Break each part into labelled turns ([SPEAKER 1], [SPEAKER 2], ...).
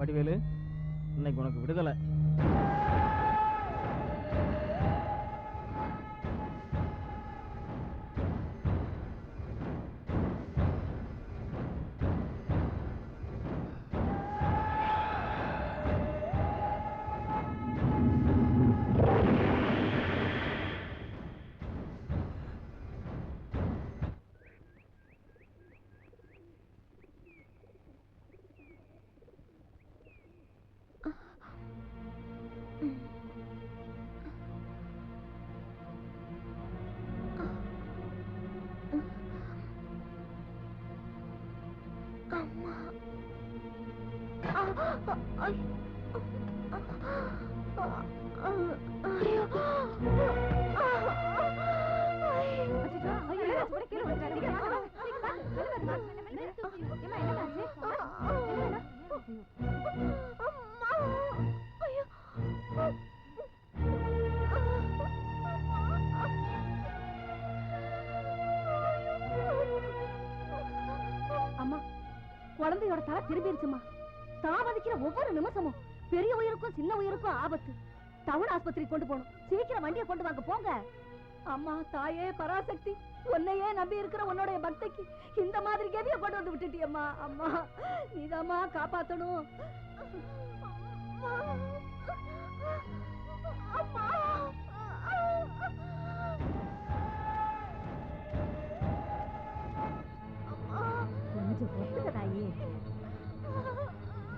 [SPEAKER 1] வடிவேலு, இன்னைக்கு உனக்கு விடுதலை.
[SPEAKER 2] குழந்தையோட தலை திரும்பிடுச்சுமா. தாமதிக்கிற ஒவ்வொரு நிமிஷமும் பெரிய உயிருக்கும் சின்ன உயிருக்கும் ஆபத்து. டவுன் ஆஸ்பத்திரி கொண்டு போகணும். சீக்கிரம் வண்டியை கொண்டு வாங்க போங்க. அம்மா தாயே பராசக்தி, உன்னையே நம்பி இருக்கிற உன்னுடைய பக்திக்கு இந்த மாதிரி கதியை கொண்டு வந்து விட்டுட்டியம்மா. அம்மா நீதாம்மா காப்பாத்தணும். கொஞ்சம் பொறுத்துக்க தாயே,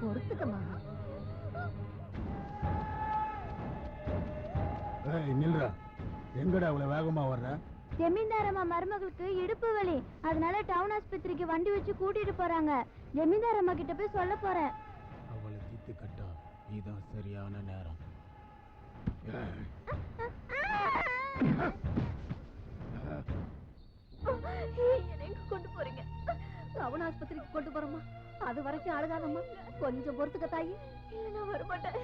[SPEAKER 2] பொறுத்துக்கம்மா.
[SPEAKER 3] நில்றா, எங்கடா அவ்வளவு வேகமா வர்ற?
[SPEAKER 4] ஜமீன்தாரம்மா மருமகளுக்கு இடுப்பு வலி, அதனால டவுன் ஆஸ்பத்திரிக்கு வண்டி வச்சு கூட்டிட்டு போறாங்க. ஜமீன்தாரம்மா கிட்ட போய் சொல்ல போறேன்.
[SPEAKER 3] அவளை தீத்து கட்டா இதுதான் சரியான நேரம்.
[SPEAKER 2] எங்க கொண்டு போறீங்க? டவுன் ஆஸ்பத்திரிக்கு கொண்டு போறோமா? அது வரைக்கும் அழுகாதம்மா, கொஞ்சம் பொறுத்துக்க தாயி. இல்ல நான் வரமாட்டேன்.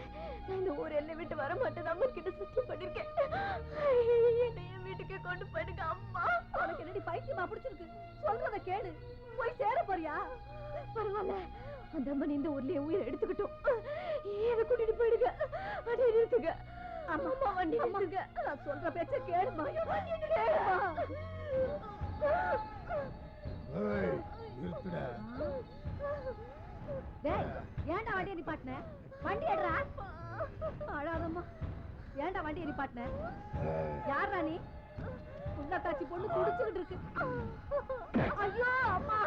[SPEAKER 2] நான் இந்த ஊர் எல்லை விட்டு வரமாட்டேன். அம்மா கிட்ட சுத்தம் பண்ணிருக்கேன். என்னைய வீட்டுக்கு கொண்டு போயிடுங்க அம்மா. உனக்கு என்னடி பைத்தியமா பிடிச்சிருக்கு? சொல்றத கேளு. போய் சேர போறியா? பரவாயில்ல, அந்த அம்மன் இந்த ஊர்லயே உயிரை எடுத்துக்கிட்டோம். ஏத கூட்டிட்டு போயிடுங்க. வண்டி நிறுத்துங்க அம்மா. அம்மா வண்டி நிறுத்துங்க. நான் சொல்ற பேச்ச கேளுமா. கேளுமா. ஏன்டா வண்டி நிப்பாட்டின? வண்டி எடுறா. அழாதம்மா. ஏன்டா வண்டி நிப்பாட்டின? யாரா நீ? உள்ளத்தாச்சி பொண்ணு குடிச்சுக்கிட்டு இருக்கு. ஐயோ அம்மா.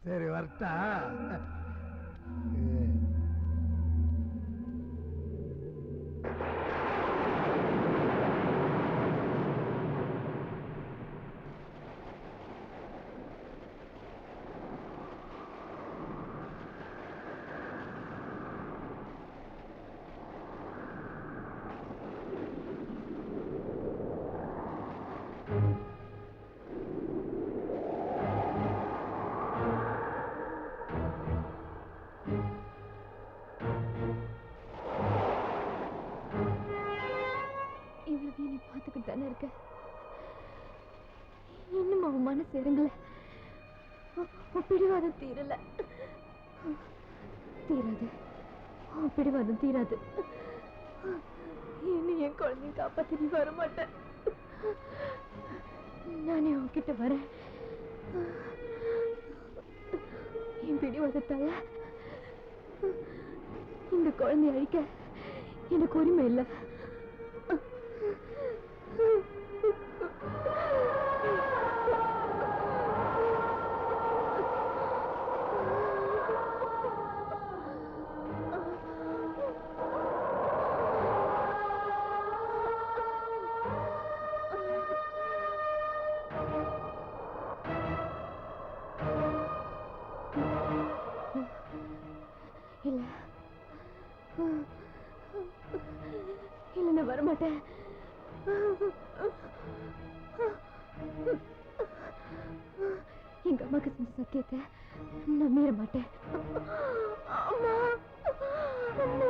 [SPEAKER 3] சரி வரட்டா?
[SPEAKER 2] இன்னும் அவன் மனசு இறங்கல. பிடிவாதம் தீரல. தீராது, பிடிவாதம் தீராது. இன்னும் என் குழந்தைய காப்பாத்தி நீ வரமாட்டேன். நானே உன்கிட்ட வரேன். என் பிடிவாதத்தால இந்த குழந்தைய அழிக்க எனக்கு உரிமை இல்லை. இல்ல நான் வரமாட்டேன். எங்க அம்மாக்கு செஞ்ச சத்தியத்தை நான் மீற மாட்டேன். அம்மா, அம்மா,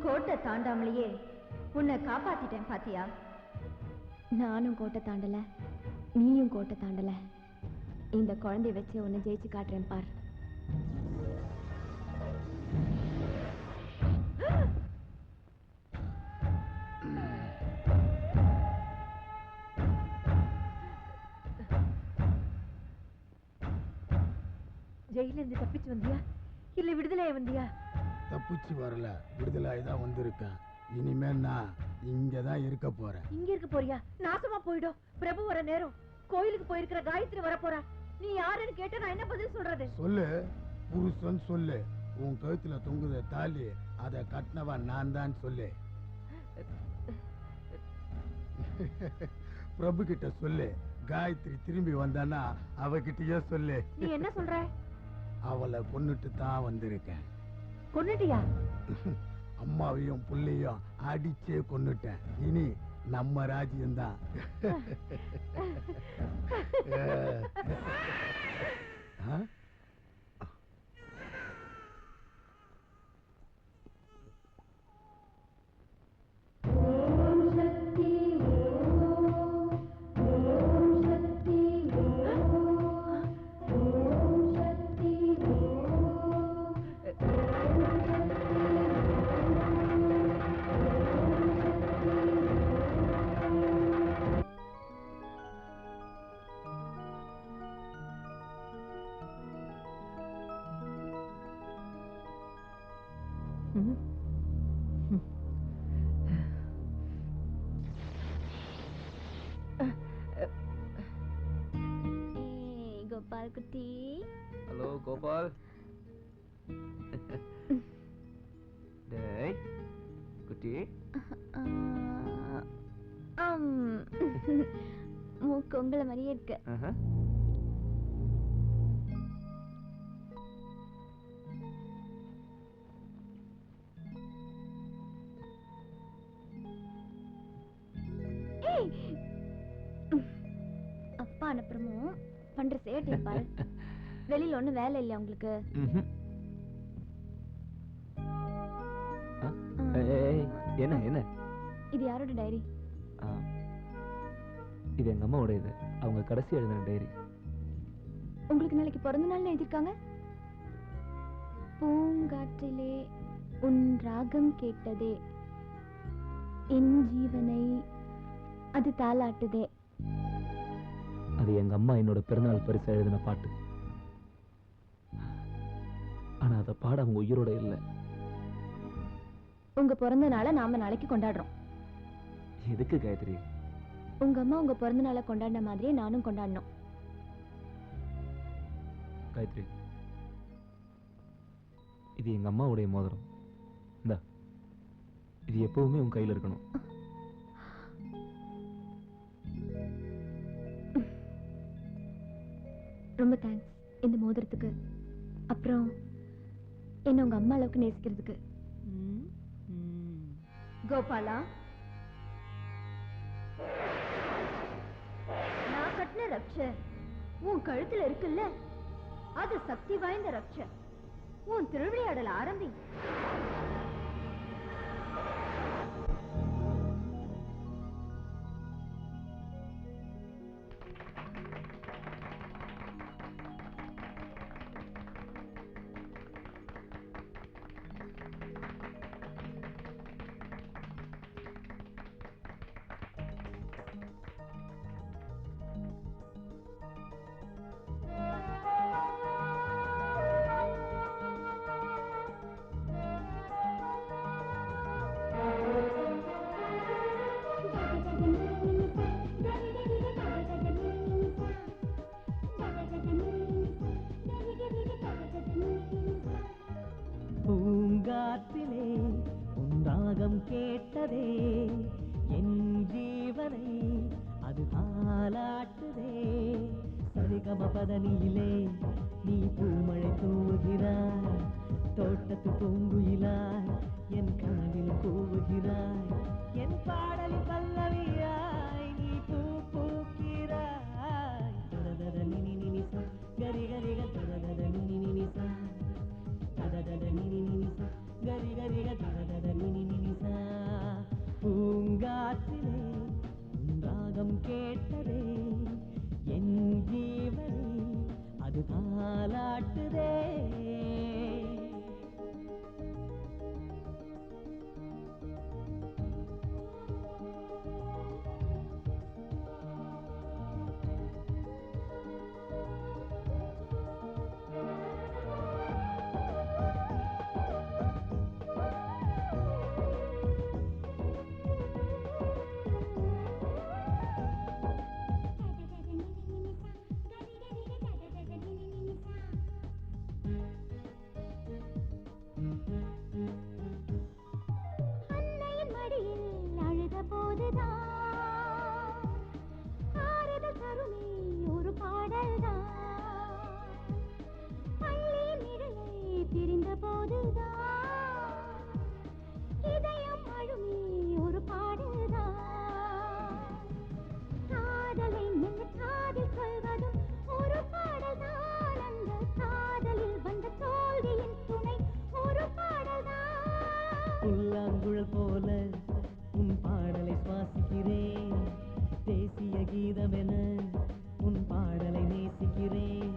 [SPEAKER 2] கோட்டை தாண்டாமலேயே உன்னை காப்பாத்திட்டேன் பாத்தியா? நானும் கோட்டை தாண்டல, நீயும் கோட்டை தாண்டல. இந்த குழந்தைய வச்சு உன்னை ஜெயிச்சு காட்டுறேன் பார். ஜெயில இருந்து தப்பிச்சு வந்தியா இல்ல விடுதலை வந்தியா?
[SPEAKER 3] தப்பிச்சு வரல, விடுதலாய் தான் வந்திருக்கேன். இனிமே நான் இங்கதான் இருக்க போறேன்.
[SPEAKER 2] இங்க இருக்க போறியா? நாசமா போயிடும். பிரபு வர நேரம். கோயிலுக்கு போயிருக்கிற காயத்ரி வர போறா. நீ யாருன்னு கேட்ட நான் என்ன பதில் சொல்றது?
[SPEAKER 3] சொல்லு, புருஷன் சொல்லு. உன் கழுத்துல தொங்குத தாலி அதை கட்டினவன் நான் தான் சொல்லு. பிரபு கிட்ட சொல்லு. காயத்ரி திரும்பி வந்தானா அவகிட்டயே சொல்லு.
[SPEAKER 2] நீ என்ன சொல்ற?
[SPEAKER 3] அவளை கொன்னுட்டு தான் வந்திருக்கேன்.
[SPEAKER 2] கொன்னுட்டியா?
[SPEAKER 3] அம்மாவையும் புள்ளையும் அடிச்சே கொன்னுட்டேன். இனி நம்ம ராஜ்யம்தான்.
[SPEAKER 2] கோபால் குட்டி.
[SPEAKER 5] ஹலோ கோபால். டேய் குட்டி.
[SPEAKER 2] மூக்கு உங்களை மாதிரியே இருக்கு. அப்பா அனுப்புறமும் பண்ற சேட்டை பாரு. வெளியில ஒண்ணும் வேலை இல்லையா உங்களுக்கு?
[SPEAKER 5] என்ன என்ன
[SPEAKER 4] இது யாரோட டைரி?
[SPEAKER 5] இது எங்க அம்மாவோட. இது அவங்க கடைசி எழுதின டைரி.
[SPEAKER 4] உங்களுக்கு நாளைக்கு பிறந்த நாள் எழுதியிருக்காங்க. பூங்காற்றிலே உன் ராகம் கேட்டதே, என் ஜீவனை அது தாலாட்டுதே.
[SPEAKER 5] அது எங்க அம்மா என்னோட பிறந்தநாள் பரிசு எழுதின பாட்டு. ஆனா அதை பாட அவங்க உயிரோட இல்லை.
[SPEAKER 4] உங்க பிறந்த நாளை நாம நாளைக்கு கொண்டாடுறோம்.
[SPEAKER 5] எதுக்கு காயத்ரி?
[SPEAKER 4] உங்க அம்மா உங்க பிறந்த நாளை கொண்டாடின மாதிரியே நானும் கொண்டாடணும்.
[SPEAKER 5] காயத்ரி, இது எங்க அம்மாவுடைய மோதிரம். இந்தா, இது எப்பவுமே உன் கையில் இருக்கணும்.
[SPEAKER 4] ரொம்ப தேங்க்ஸ் இந்த மோதிரத்துக்கு, அப்புறம் என்ன உங்க அம்மா அளவுக்கு நேசிக்கிறதுக்கு.
[SPEAKER 2] கோபாலா, நான் கட்டின ரக்ஷ உன் கழுத்துல இருக்குல்ல, அது சக்தி வாய்ந்த ரக்ஷ. உன் திருவிளையாடல ஆரம்பி.
[SPEAKER 6] பூங்காற்றிலே உண்டாகம் கேட்டதே, என் ஜீவனை அது தாலாட்டுதே. சரிகம பதனியிலே நீ பூமழை தூவுகிறாய், தோட்டத்து பூங்குயிலாய் என் கனவில் கூவுகிறாய். என் பாடலின் பல்லவியாய் நீ பூ பூக்கிறாய். தரதர நினி நினிசா கரி கரிக தரதர நினி நினிசா, தரதர நினி நினிசா கரி கரிக தரதர நினி நினிசா. பூங்காற்றிலே உண்டாகம் கேட்டதே, என் ஜீவனை அது தாலாட்டுதே.
[SPEAKER 4] அன்னையின் மடியில் அழுத போதுதான் ஆறுதல் தருமே ஒரு பாடல்தான். பள்ளியின் நிழலை பிரிந்த போதுதான் இதயம் அழுமே ஒரு பாடல்தான். காதலை மெல்ல காதில் சொல்வதும் ஒரு பாடல்தான். அந்த காதலில் வந்த தோல்வியின் துணை ஒரு பாடல்தான்.
[SPEAKER 6] புல்லாங்குழல் போல உன் பாடலை சுவாசிக்கிறேன், தேசிய கீதமென உன் பாடலை நேசிக்கிறேன்.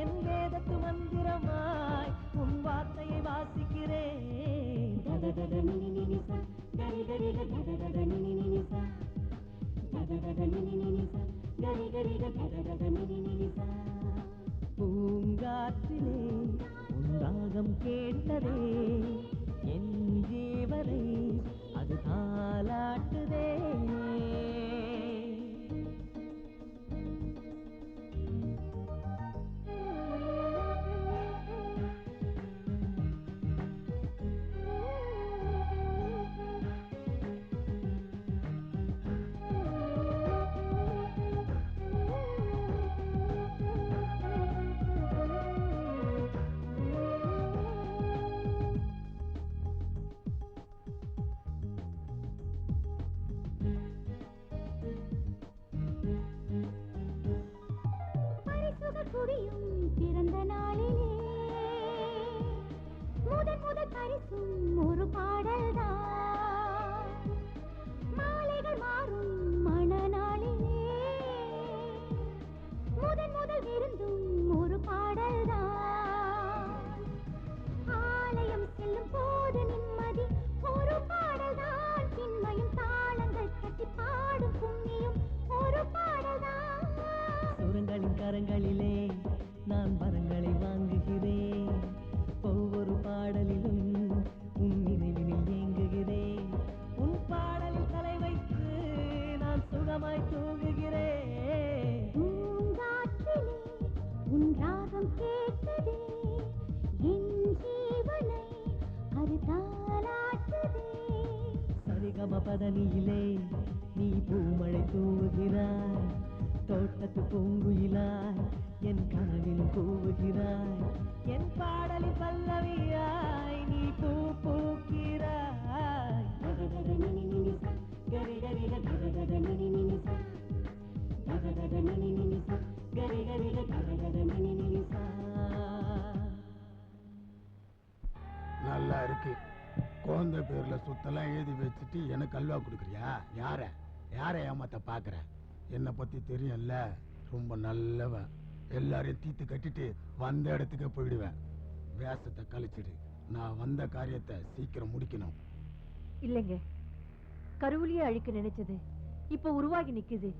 [SPEAKER 6] என் வேதத்து மந்திரமாய் உன் வார்த்தையை வாசிக்கிறேன். தததத நினி நினிசா கரி கரிக தததத நினி நினிசா, தததத நினி நினிசா கரி கரிக தததத நினி நினிசா. பூங்காற்றிலே உண்டாகம் கேட்டதே, என் ஜீவனை அது தாலாட்டுதே. பதனியிலே நீ பூமழை தூவுகிறாய், தோட்டத்து பூங்குயிலாய் என் கனவில் கூவுகிறாய், என் பாடலில் பல்லவியாய் நீ பூ பூக்கிறாய். கரி கரி கரி நினி நினி சா, நினி நினி சா, கரி கரி கரி நினி நினி சா.
[SPEAKER 3] நல்லா இருக்கு. குழந்தை பேர்ல சுத்தெல்லாம் எழுதி வச்சுட்டு எனக்கு அல்வா கொடுக்குறியா? யார ஏமாத்த பாக்குற? என்னை பத்தி தெரியும்ல, ரொம்ப நல்லவன். எல்லாரையும் தீத்து கட்டிட்டு வந்த இடத்துக்கு போயிடுவேன். வேஷத்தை கழிச்சிடு. நான் வந்த காரியத்தை சீக்கிரம் முடிக்கணும்.
[SPEAKER 2] இல்லைங்க, கருவிலேயே அழிக்க நினைச்சது இப்ப உருவாகி நிக்குது.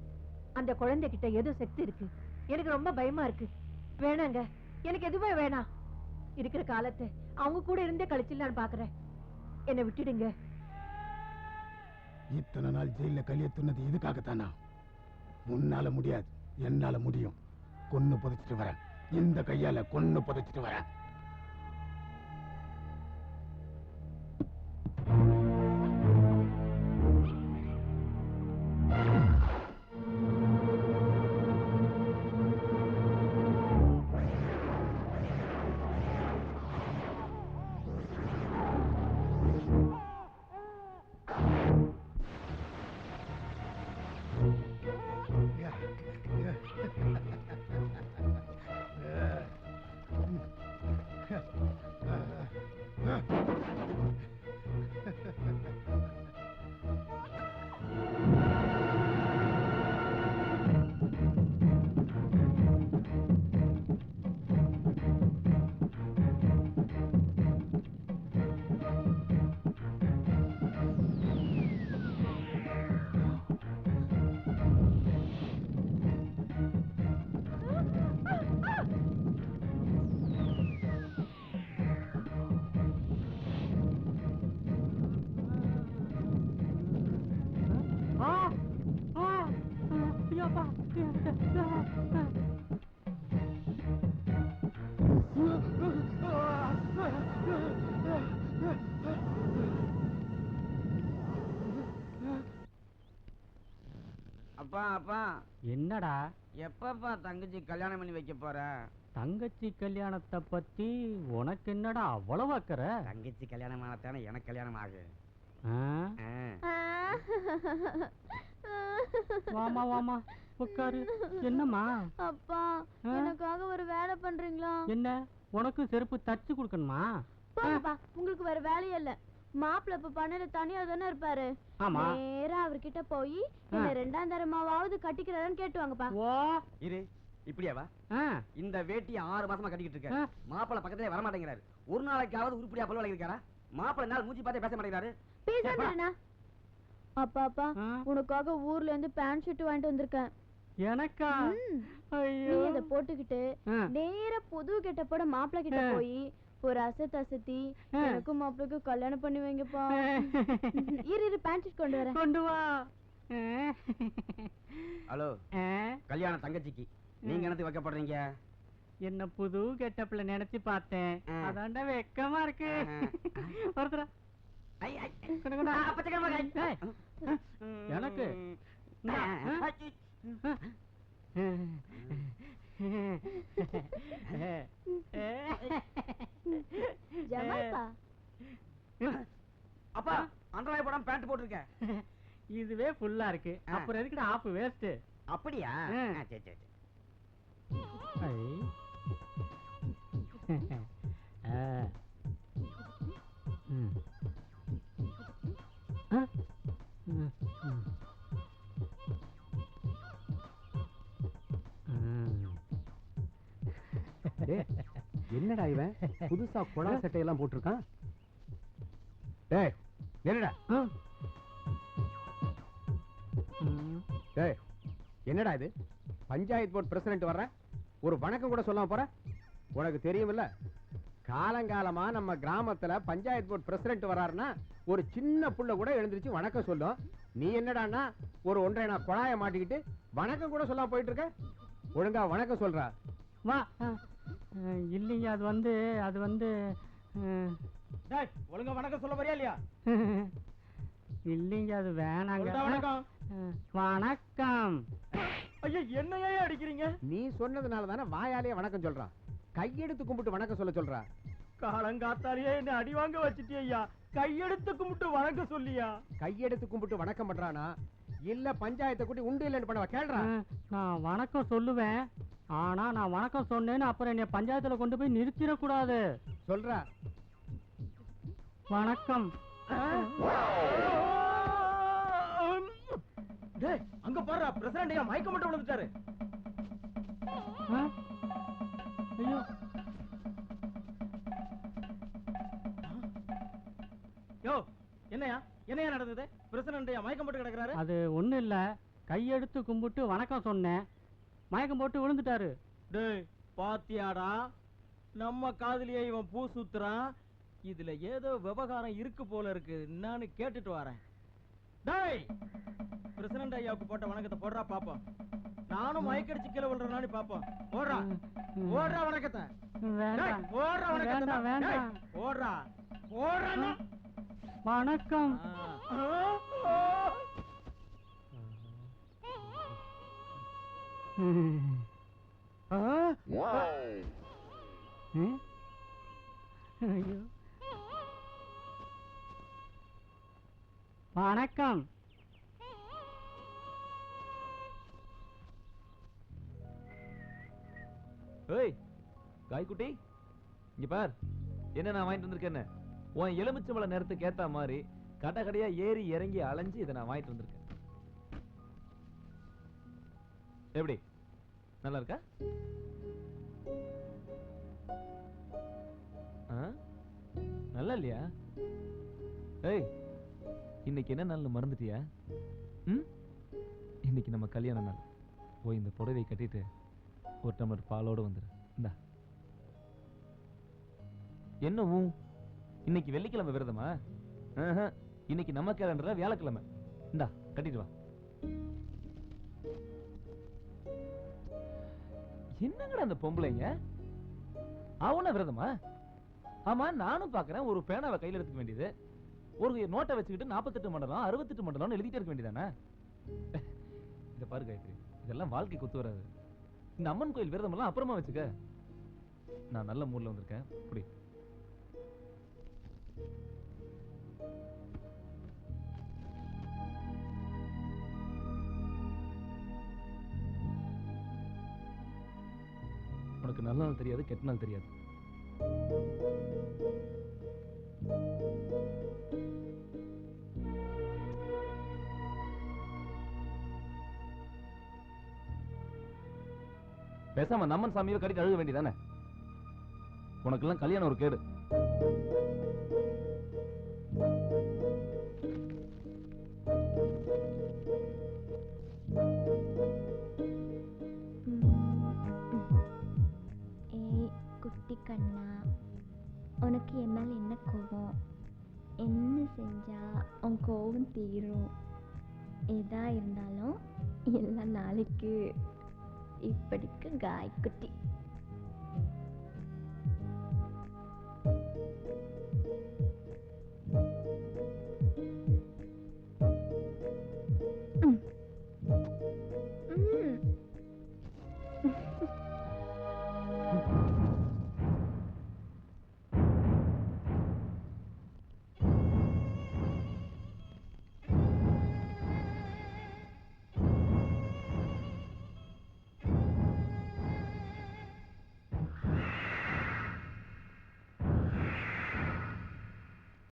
[SPEAKER 2] அந்த குழந்தை கிட்ட ஏதோ சக்தி இருக்கு. எனக்கு ரொம்ப பயமா இருக்கு. வேணாங்க, எனக்கு எதுவுமே வேணாம். இருக்கிற காலத்தை அவங்க கூட இருந்தே கழிச்சிடலான்னு பாக்குறேன். என்னை விட்டுடுங்க.
[SPEAKER 3] இத்தனை நாள் ஜெயில களிய துண்ணது இதுக்காகத்தானா? முன்னால முடியாது, என்னால முடியும். கொன்னு புதைச்சிட்டு வரேன். இந்த கையால கொன்னு புதைச்சிட்டு வரேன்.
[SPEAKER 7] அப்பா அப்பா,
[SPEAKER 6] என்னடா
[SPEAKER 7] எப்பப்பா தங்கச்சி கல்யாணம் பண்ணி வைக்க போற?
[SPEAKER 6] தங்கச்சி கல்யாணத்தை பத்தி உனக்கு என்னடா அவ்வளவு அக்கறை?
[SPEAKER 7] தங்கச்சி கல்யாணம் ஆனத்தானே எனக்கு கல்யாணம் ஆகு.
[SPEAKER 6] வாமா வாமா உட்காரு. என்னம்மா?
[SPEAKER 4] அப்பா, எனக்காக ஒரு வேலை பண்றீங்களா?
[SPEAKER 6] என்ன, உனக்கு செருப்பு தச்சு கொடுக்கணுமா?
[SPEAKER 4] போங்கப்பா, உங்களுக்கு வேற வேலையே இல்ல. மாப்பிள்ள இப்ப பண்ணையில தனியா தானே இருப்பாரு. நேரா அவர்கிட்ட போய் என்ன 2ஆம் தரமாவது கட்டிக்கிறாருன்னு கேட்டுவாங்கப்பா.
[SPEAKER 7] இரு, இப்படியாவா? இந்த வேட்டி 6 மாசமா கட்டிக்கிட்டு இருக்க. மாப்பிள்ள பக்கத்திலே வர மாட்டேங்கிறாரு. ஒரு நாளைக்காவது உருப்படியா பல்வலை இருக்காரா? மாப்பிள்ள நாள் மூஞ்சி பார்த்தே பேச மாட்டேங்கிறாரு.
[SPEAKER 4] பேசாம அப்பா அப்பா, உனக்காக ஊர்ல இருந்து பேண்ட் ஷர்ட் வாங்கிட்டு வந்திருக்கேன்.
[SPEAKER 6] எனக்கா?
[SPEAKER 4] நீ இத போட்டுக்கிட்டு நேரா புது கெட்டப்போட மாப்பிள்ள கிட்ட போய் ஒரு அசத்தி எனக்கும் மாப்பிளைக்கும் கல்யாணம் பண்ணி வைங்கப்பா. இரு பேண்ட் ஷர்ட் கொண்டு வரேன்.
[SPEAKER 6] கொண்டு வா.
[SPEAKER 7] ஹலோ, கல்யாணம் தங்கச்சிக்கு நீங்க என்னத்துக்கு வைக்கப்படுறீங்க?
[SPEAKER 6] என்ன புது கெட்டப்ல நினைச்சு பார்த்தேன். அதாண்டா வெக்கமா இருக்கு. ஒருத்தரா எனக்கு
[SPEAKER 7] அப்பா, அண்டர்லாய் போடாம பேண்ட் போட்டுருக்கேன்.
[SPEAKER 6] இதுவே ஃபுல்லா இருக்கு, அப்புறம் எதுக்குடா ஆப் வேஸ்ட்?
[SPEAKER 7] அப்படியா? சரி சரி.
[SPEAKER 8] என்னடா இவன் புதுசா கொடா சட்டையெல்லாம் போட்டிருக்கான்? டேய் என்னடா? டேய் என்னடா இது? பஞ்சாயத்து போர்டு பிரசிடென்ட் வர்ற, ஒரு வணக்கம் கூட சொல்லாம போற? உனக்கு தெரியுமில்ல, காலங்காலமா நம்ம கிராமத்துல பஞ்சாயத்து போர்டு பிரசிடென்ட் வர்றாருன்னா ஒரு சின்ன புள்ள கூட எழுந்திருச்சு வணக்கம் சொல்லும். நீ என்னடான்னா ஒரு 1.5 கொழாய மாட்டிக்கிட்டு வணக்கம் கூட சொல்லாம போயிட்டு இருக்க. ஒழுங்கா வணக்கம் சொல்றா.
[SPEAKER 6] வா. இல்லைங்க, அது வந்து
[SPEAKER 1] ஒழுங்கா வணக்கம் சொல்ல வரியா இல்லையா?
[SPEAKER 6] இல்லைங்க அது வேணாங்க.
[SPEAKER 1] வணக்கம்.
[SPEAKER 6] வணக்கம்.
[SPEAKER 1] ஐயா என்னையே அடிக்கிறீங்க?
[SPEAKER 8] நீ சொன்னதுனால தானே வாயாலேயே வணக்கம் சொல்றான். கையெடுத்து கும்பிட்டு வணக்கம் சொல்ல சொல்றா.
[SPEAKER 1] காலங்காத்தாலேயே என்ன அடி வாங்க வச்சிட்டியா ஐயா? கையெடுத்து கும்பிட்டு வணக்கம் சொல்லியா?
[SPEAKER 8] கையெடுத்து கும்பிட்டு வணக்கம் பண்றானா இல்ல பஞ்சாயத்தை கூட்டி உண்டு இல்லைன்னு பண்ணவா கேள்றா.
[SPEAKER 6] நான் வணக்கம் சொல்லுவேன். ஆனா நான் வணக்கம் சொன்னேன்னு அப்புறம் என்னை பஞ்சாயத்துல கொண்டு போய் நிறுத்திடக்கூடாது.
[SPEAKER 8] சொல்றா.
[SPEAKER 6] வணக்கம்.
[SPEAKER 1] அங்க பாரு பிரசிடண்ட் ஐயா மயக்கம் மட்டும் விழுந்துட்டாரு.
[SPEAKER 6] ஐயோ
[SPEAKER 1] யோ என்னையா என்னையா நடந்தது? பிரசிடண்ட் ஐயா மயக்கம் போட்டு கிடக்குறாரு.
[SPEAKER 6] அது ஒண்ணு இல்ல, கையெடுத்து கும்பிட்டு வணக்கம் சொன்னேன், மயக்கம் போட்டு விழுந்துட்டாரு.
[SPEAKER 1] டேய் பாத்தியாடா, நம்ம காதுலயே இவன் பூ சுத்துறான். இதுல ஏதோ விவகாரம் இருக்கு போல இருக்கு. நான் கேட்டுட்டு வரேன். டேய் பிரசிடண்ட் ஐயாவுக்கு போட்ட வணக்கத்தை போடுறா பாப்போம். நானும் மயக்கடிச்சு கீழே விழுறேன்னு பாப்போம். ஓடுறா ஓடுறா வணக்கத்தை.
[SPEAKER 6] வேண்டாம்
[SPEAKER 1] ஓடுறா வணக்கத்தை.
[SPEAKER 6] வேண்டாம்.
[SPEAKER 1] ஓடுறா ஓடுறா.
[SPEAKER 6] வணக்கம். ஐயோ வணக்கம்.
[SPEAKER 5] ஏய் காய்குட்டி, இங்க பார், என்ன நான் வாங்கிட்டு வந்திருக்கேன்னு. உன் எலுமிச்சம்பழ நேரத்துக்கு ஏத்த மாதிரி கடை கடையா ஏறி இறங்கி அலைஞ்சு இதை நான் வாங்கிட்டு வந்திருக்கேன். எப்படி, நல்லா இருக்கா? நல்லா இல்லையா? ஏய் இன்னைக்கு என்ன நாள் மறந்துட்டியா? இன்னைக்கு நம்ம கல்யாண நாள். போய் இந்த புடவை கட்டிட்டு ஒரு டம்ளர் பாலோட வந்துரு. இந்தா. என்னவும் இன்னைக்கு வெள்ளிக்கிழமை விரதமா? இன்னைக்கு நம்ம கேலண்டர்ல வியாழக்கிழமை. இந்தா கட்டிட்டு வா. என்னங்கடா அந்த பொம்பளைங்க அவன விரதமா? ஆமா நானும் பாக்குறேன். ஒரு பேனாவை கையில எடுத்துக்க வேண்டியது, ஒரு நோட்டை வச்சுக்கிட்டு 48 மண்டலம் 68 மண்டலம் எழுதிட்டே இருக்க வேண்டியதானே? இத பாரு காயத்ரி, இதெல்லாம் வாழ்க்கைக்கு ஒத்து வராது. இந்த அம்மன் கோயில் விரதம் எல்லாம் அப்புறமா வச்சுக்க. நான் நல்ல மூட்ல வந்திருக்கேன். புடி. உனக்கு நல்ல நாள் தெரியாது, கெட்ட நாள் தெரியாது. பேசாம நம்மன் சாமியை கட்டி அழுக வேண்டியதானே? உனக்கு எல்லாம் கல்யாணம் ஒரு கேடு.
[SPEAKER 4] குட்டி கண்ணா, உனக்கு என் மேல என்ன கோபம்? என்ன செஞ்சா உன் கோபம் தீரும்? எதா இருந்தாலும் எல்லாம் நாளைக்கு. இப்படிக்கு காய்க்குட்டி.